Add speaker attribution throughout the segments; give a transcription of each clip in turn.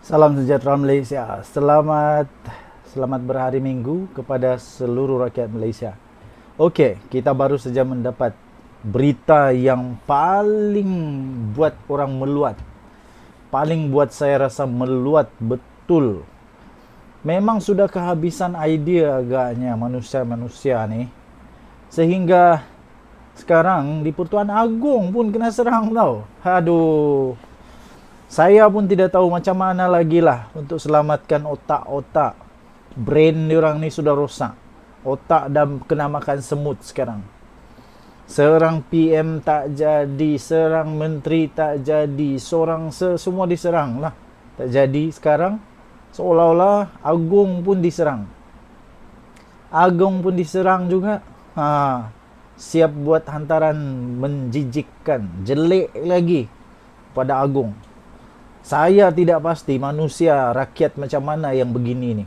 Speaker 1: Salam sejahtera Malaysia. Selamat berhari Minggu kepada seluruh rakyat Malaysia. Okey, kita baru saja mendapat berita yang paling buat orang meluat. Paling buat saya rasa meluat betul. Memang sudah kehabisan idea agaknya manusia-manusia ni. Sehingga sekarang di Pertuan Agong pun kena serang tau. Aduh. Saya pun tidak tahu macam mana lagi lah untuk selamatkan otak-otak. Brain diorang ni sudah rosak. Otak dah kena makan semut sekarang. Serang PM tak jadi, serang menteri tak jadi, semua diserang lah. Tak jadi sekarang. Seolah-olah Agong pun diserang. Agong pun diserang juga. Siap buat hantaran menjijikkan, jelek lagi pada Agong. Saya tidak pasti manusia, rakyat macam mana yang begini ni.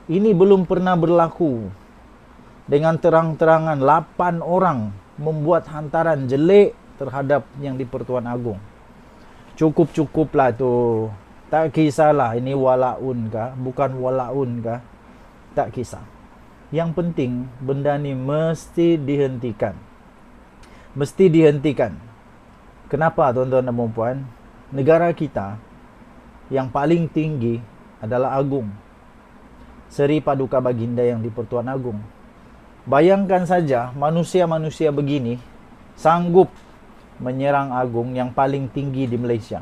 Speaker 1: Ini belum pernah berlaku. Dengan terang-terangan 8 orang membuat hantaran jelek terhadap yang di Pertuan Agong. Cukup-cukuplah tu. Tak kisahlah ini walaun kah, bukan walaun kah. Tak kisah. Yang penting benda ni mesti dihentikan. Mesti dihentikan. Kenapa tuan-tuan dan puan-puan? Negara kita yang paling tinggi adalah Agung. Seri Paduka Baginda yang di Pertuan Agong. Bayangkan saja manusia-manusia begini sanggup menyerang Agong yang paling tinggi di Malaysia.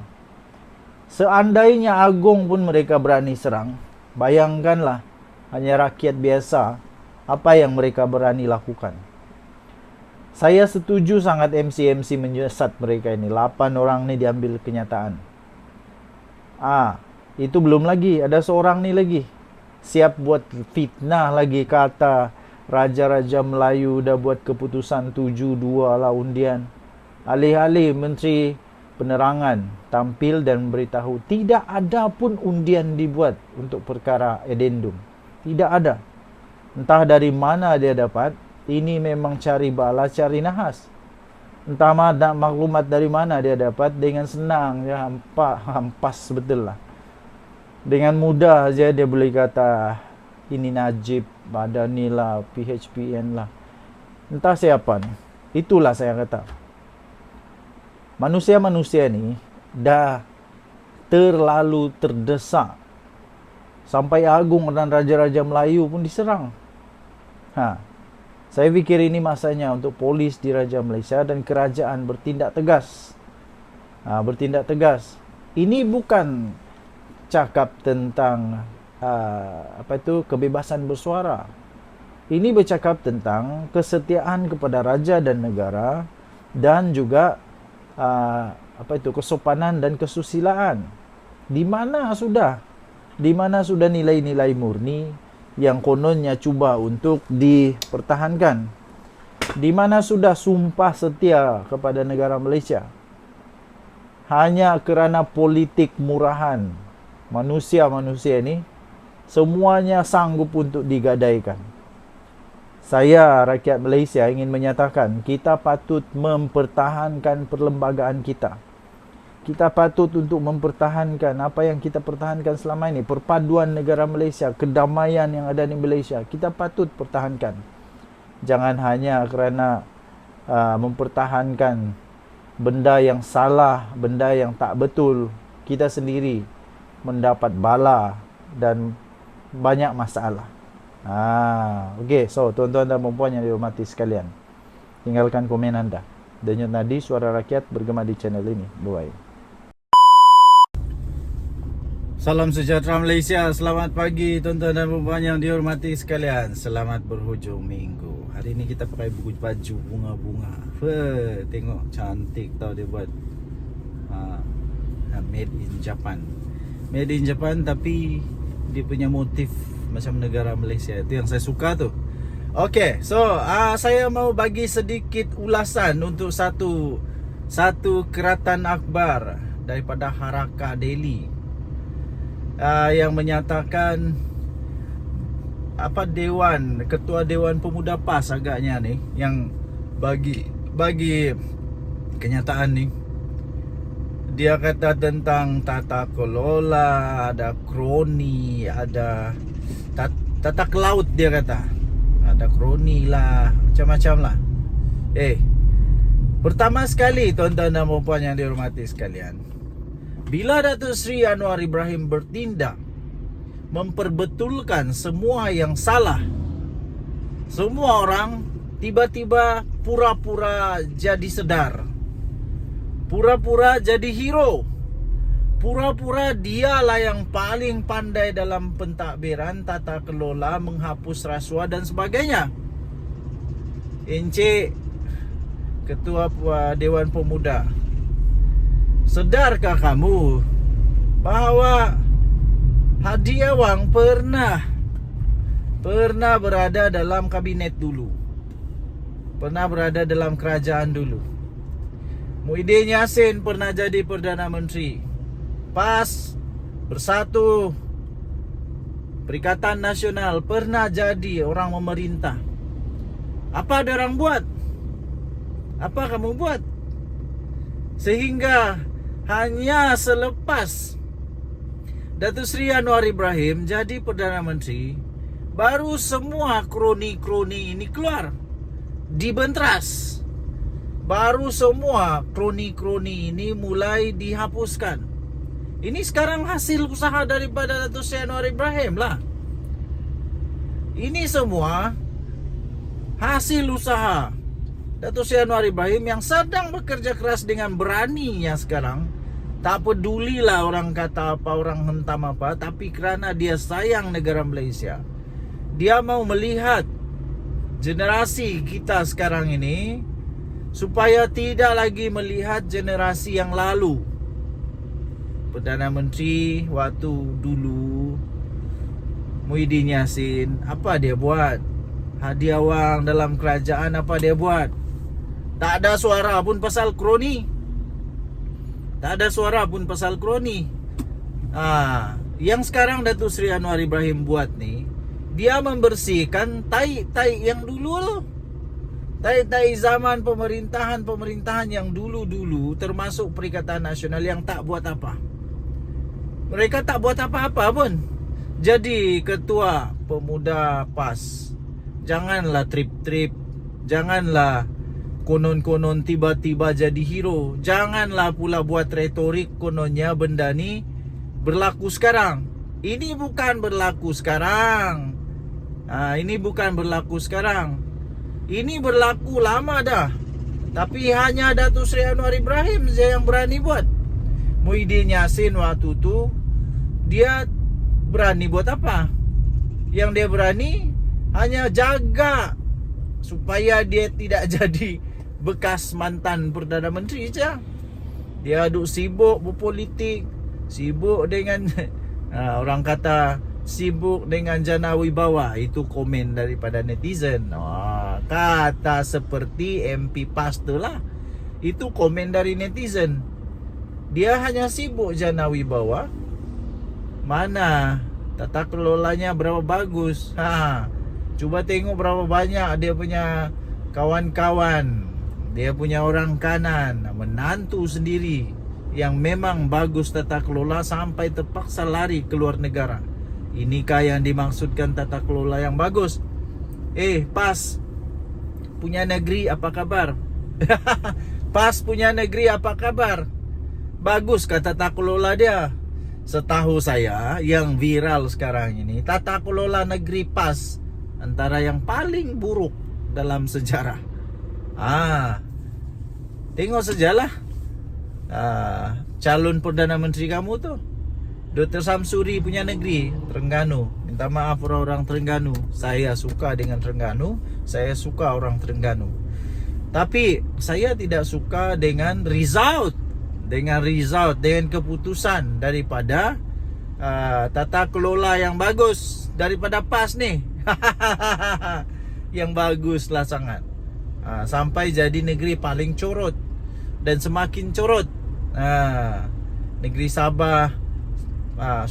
Speaker 1: Seandainya Agong pun mereka berani serang, bayangkanlah hanya rakyat biasa apa yang mereka berani lakukan. Saya setuju sangat MC-MC menyesat mereka ini. 8 orang ni diambil kenyataan. Itu belum lagi. Ada seorang ni lagi. Siap buat fitnah lagi. Kata Raja-Raja Melayu dah buat keputusan 7-2 lah undian. Alih-alih Menteri Penerangan tampil dan beritahu tidak ada pun undian dibuat untuk perkara addendum. Tidak ada. Entah dari mana dia dapat. Ini memang cari bala, cari nahas. Entah maklumat dari mana dia dapat. Dengan senang ya, hampas betul lah. Dengan mudah saja dia boleh kata ini Najib, Madani lah, PHPN lah. Entah siapa ni. Itulah saya kata. Manusia-manusia ni dah terlalu terdesak. Sampai Agong dan Raja-Raja Melayu pun diserang. Saya fikir ini masanya untuk polis di Raja Malaysia dan kerajaan bertindak tegas. Bertindak tegas. Ini bukan cakap tentang kebebasan bersuara. Ini bercakap tentang kesetiaan kepada raja dan negara dan juga kesopanan dan kesusilaan. Di mana sudah nilai-nilai murni yang kononnya cuba untuk dipertahankan? Di mana sudah sumpah setia kepada negara Malaysia? Hanya kerana politik murahan manusia-manusia ini semuanya sanggup untuk digadaikan. Saya, rakyat Malaysia, ingin menyatakan kita patut mempertahankan perlembagaan kita. Kita patut untuk mempertahankan apa yang kita pertahankan selama ini. Perpaduan negara Malaysia, kedamaian yang ada di Malaysia. Kita patut pertahankan. Jangan hanya kerana mempertahankan benda yang salah, benda yang tak betul, kita sendiri mendapat bala dan banyak masalah. Okey, so tuan-tuan dan puan yang dihormati sekalian, tinggalkan komen anda. Denyut nadi suara rakyat bergema di channel ini. Bye. Salam sejahtera Malaysia. Selamat pagi tuan-tuan dan puan yang dihormati sekalian. Selamat berhujung minggu. Hari ini kita pakai baju bunga-bunga. Tengok cantik tau dia buat. Made in Japan. Made in Japan tapi dia punya motif macam negara Malaysia. Itu yang saya suka tu. Okay, so saya mau bagi sedikit ulasan untuk satu keratan akhbar daripada Harakah Daily. Yang menyatakan Ketua Dewan Pemuda PAS agaknya ni yang bagi kenyataan ni. Dia kata tentang tata kelola, ada kroni, ada tata laut, dia kata. Ada kroni lah, macam-macam lah. Pertama sekali tuan-tuan dan puan yang dihormati sekalian, bila Datuk Seri Anwar Ibrahim bertindak memperbetulkan semua yang salah, semua orang tiba-tiba pura-pura jadi sedar, pura-pura jadi hero, pura-pura dialah yang paling pandai dalam pentadbiran, tata kelola, menghapus rasuah dan sebagainya. Encik Ketua Dewan Pemuda, sedarkah kamu bahawa Hadi Awang pernah berada dalam kabinet dulu, pernah berada dalam kerajaan dulu. Muhyiddin Yassin pernah jadi Perdana Menteri. PAS, Bersatu, Perikatan Nasional pernah jadi orang memerintah. Apa ada orang buat? Apa kamu buat? Sehingga hanya selepas Datuk Seri Anwar Ibrahim jadi Perdana Menteri, baru semua kroni-kroni ini keluar, dibentras. Baru semua kroni-kroni ini mulai dihapuskan. Ini sekarang hasil usaha daripada Datuk Seri Anwar Ibrahim lah. Ini semua hasil usaha Datuk Seri Anwar Ibrahim yang sedang bekerja keras dengan beraninya sekarang. Tak pedulilah orang kata apa, orang hentam apa, tapi kerana dia sayang negara Malaysia, dia mau melihat generasi kita sekarang ini supaya tidak lagi melihat generasi yang lalu. Perdana Menteri waktu dulu, Muhyiddin Yassin, apa dia buat? Hadi Awang dalam kerajaan, apa dia buat? Tak ada suara pun pasal kroni. Tak ada suara pun pasal kroni. Yang sekarang Datuk Seri Anwar Ibrahim buat ni, dia membersihkan tai-tai yang dulu loh. Tai-tai zaman pemerintahan yang dulu-dulu, termasuk Perikatan Nasional yang tak buat apa. Mereka tak buat apa-apa pun. Jadi Ketua Pemuda PAS, janganlah trip-trip, janganlah konon-konon tiba-tiba jadi hero. Janganlah pula buat retorik kononnya benda ni berlaku sekarang. Ini bukan berlaku sekarang. Ini bukan berlaku sekarang. Ini berlaku lama dah. Tapi hanya Datuk Seri Anwar Ibrahim saja yang berani buat. Muhyiddin Yassin waktu tu, dia berani buat apa? Yang dia berani hanya jaga supaya dia tidak jadi bekas mantan Perdana Menteri saja. Dia duk sibuk berpolitik, sibuk dengan orang kata sibuk dengan jana wibawa. Itu komen daripada netizen. Kata seperti MP PAS tu lah. Itu komen dari netizen. Dia hanya sibuk jana wibawa. Mana tata kelolanya berapa bagus. Cuba tengok berapa banyak dia punya kawan-kawan, dia punya orang kanan, menantu sendiri yang memang bagus tata kelola sampai terpaksa lari ke luar negara. Inikah yang dimaksudkan tata kelola yang bagus? PAS punya negeri apa kabar? PAS punya negeri apa kabar? Bagus kah tata kelola dia? Setahu saya yang viral sekarang ini, tata kelola negeri PAS antara yang paling buruk dalam sejarah. Tengok sajalah calon Perdana Menteri kamu tu, Dr. Samsuri punya negeri, Terengganu. Minta maaf orang-orang Terengganu, saya suka dengan Terengganu, saya suka orang Terengganu. Tapi saya tidak suka dengan result, dengan keputusan daripada tata kelola yang bagus daripada PAS ni. Yang baguslah sangat. Sampai jadi negeri paling corot dan semakin corot. Negeri Sabah,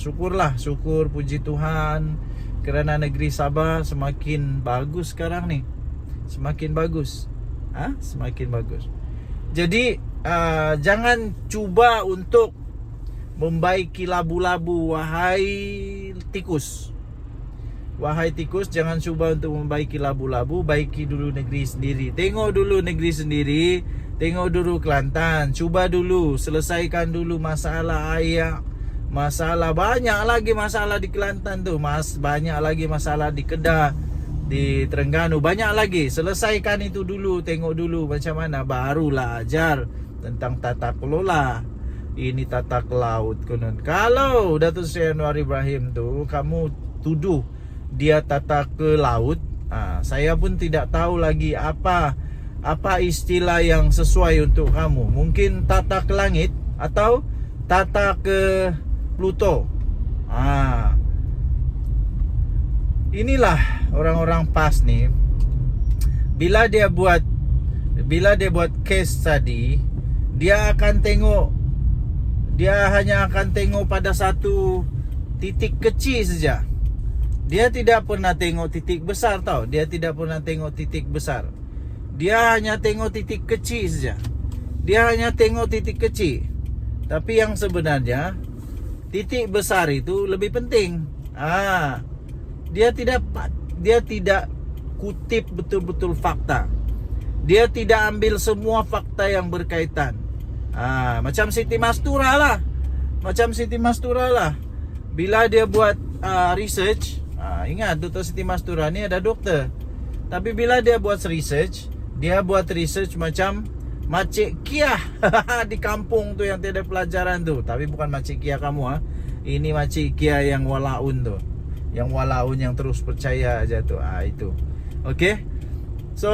Speaker 1: syukur puji Tuhan, kerana negeri Sabah semakin bagus sekarang ni. Semakin bagus. Semakin bagus. Jadi jangan cuba untuk membaiki labu-labu, wahai tikus. Wahai tikus, jangan cuba untuk membaiki labu-labu, baiki dulu negeri sendiri. Tengok dulu negeri sendiri, tengok dulu Kelantan. Cuba dulu, selesaikan dulu masalah air. Masalah, banyak lagi masalah di Kelantan tu. Banyak lagi masalah di Kedah, di Terengganu, banyak lagi. Selesaikan itu dulu, tengok dulu macam mana, barulah ajar tentang tata kelola. Ini tata laut konon. Kalau Datuk Seri Anwar Ibrahim tu kamu tuduh dia tata ke laut, saya pun tidak tahu lagi apa istilah yang sesuai untuk kamu. Mungkin tata ke langit atau tata ke Pluto. Inilah orang-orang PAS ni. Bila dia buat case tadi, dia hanya akan tengok pada satu titik kecil saja. Dia tidak pernah tengok titik besar tau. Dia tidak pernah tengok titik besar. Dia hanya tengok titik kecil saja. Dia hanya tengok titik kecil. Tapi yang sebenarnya titik besar itu lebih penting. Dia tidak kutip betul-betul fakta. Dia tidak ambil semua fakta yang berkaitan. Macam Siti Mastura lah. Bila dia buat research, ingat Dr. Siti Mastura ni ada doktor. Tapi bila dia buat research macam Makcik Kia di kampung tu yang tiada pelajaran tu. Tapi bukan Makcik Kia kamu. Ini Makcik Kia yang walaun tu. Yang walaun yang terus percaya aja tu. Itu. Okay. So,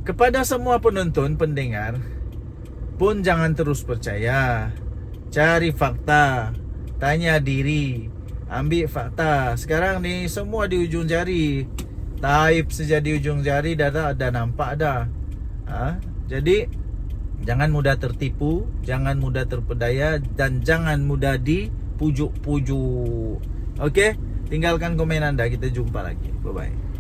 Speaker 1: kepada semua penonton, pendengar pun jangan terus percaya. Cari fakta. Tanya diri. Ambil fakta. Sekarang ni semua di ujung jari. Type saja di ujung jari dah nampak dah. Jadi jangan mudah tertipu, jangan mudah terpedaya, dan jangan mudah dipujuk-pujuk. Okey, tinggalkan komen anda. Kita jumpa lagi. Bye bye.